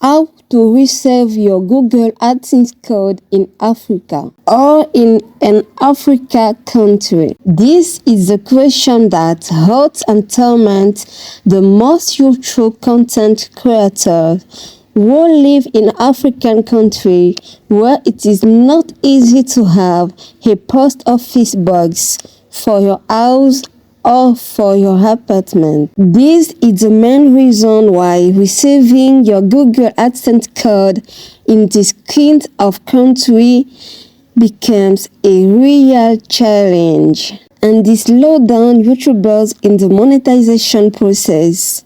how to reserve your Google AdSense code in Africa or in an Africa country. This is the question that hurts and torments the most YouTube content creators who live in African country where it is not easy to have a post office box for your house or for your apartment. This is the main reason why receiving your Google AdSense code in this kind of country becomes a real challenge, and this slows down YouTubers in the monetization process,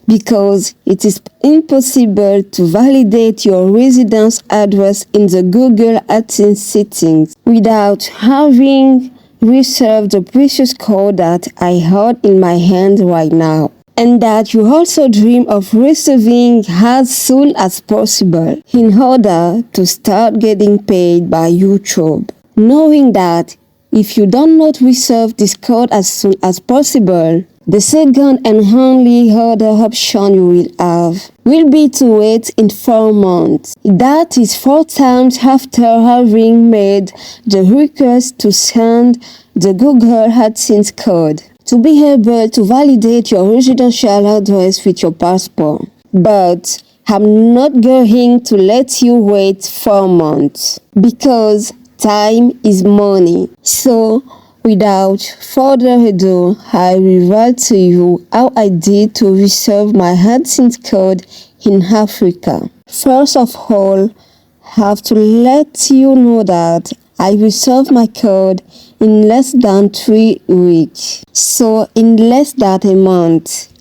because it is impossible to validate your residence address in the Google AdSense settings without having reserved the precious code that I hold in my hand right now, and that you also dream of receiving as soon as possible in order to start getting paid by YouTube. Knowing that if you do not reserve this code as soon as possible, the second and only other option you will have will be to wait in 4 months. That is 4 times after having made the request to send the Google AdSense code to be able to validate your residential address with your passport. But I'm not going to let you wait 4 months because time is money. So, without further ado, I will write to you how I did to reserve my AdSense code in Africa. First of all, I have to let you know that I reserved my code in less than 3 weeks, so in less than a month,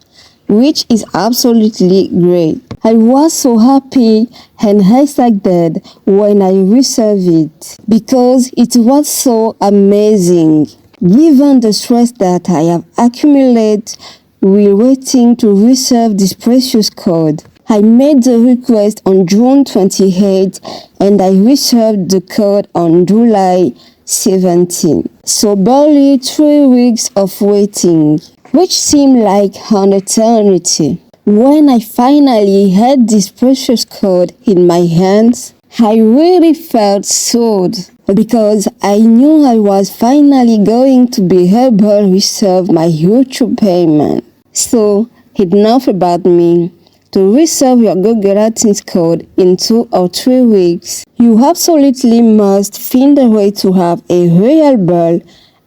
which is absolutely great. I was so happy and excited when I reserved it because it was so amazing. Given the stress that I have accumulated while waiting to reserve this precious code, I made the request on June 28 and I reserved the code on July 17. So barely 3 weeks of waiting, which seemed like an eternity. When I finally had this precious code in my hands, I really felt sold because I knew I was finally going to be able to reserve my YouTube payment. So, enough about me. To reserve your Google AdSense code in 2 or 3 weeks, you absolutely must find a way to have a reliable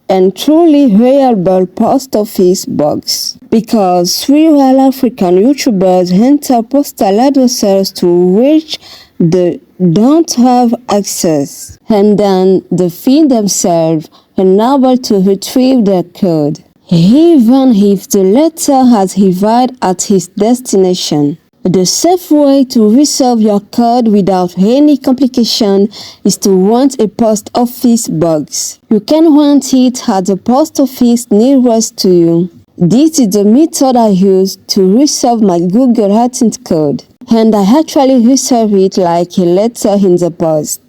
and truly reliable post office box, because real African YouTubers enter postal addresses to which they don't have access, and then they find themselves unable to retrieve their code, even if the letter has arrived at its destination. The safe way to reserve your code without any complication is to rent a post office box. You can rent it at the post office nearest to you. This is the method I use to reserve my Google AdSense code, and I actually reserve it like a letter in the post,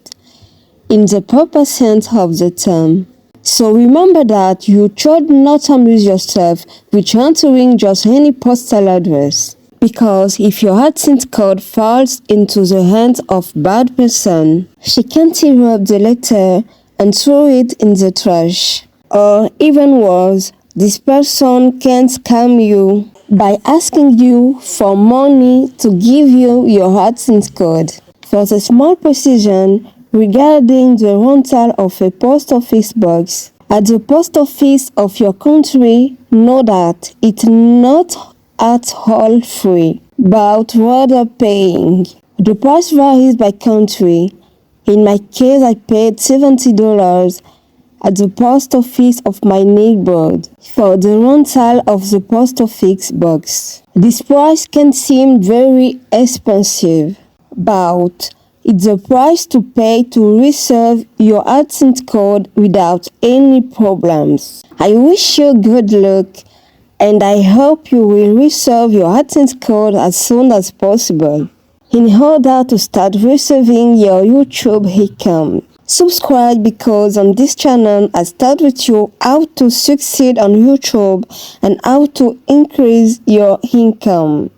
in the proper sense of the term. So remember that you should not amuse yourself with entering just any postal address, because if your AdSense code falls into the hands of bad person, she can tear up the letter and throw it in the trash. Or even worse, this person can scam you by asking you for money to give you your AdSense code. For the small precision regarding the rental of a post office box at the post office of your country, know that it's not at all free, but rather paying. The price varies by country. In my case, I paid $70 at the post office of my neighborhood for the rental of the post office box. This price can seem very expensive, but it's the price to pay to reserve your AdSense code without any problems. I wish you good luck, and I hope you will reserve your AdSense code as soon as possible in order to start receiving your YouTube income. Subscribe, because on this channel I start with you how to succeed on YouTube and how to increase your income.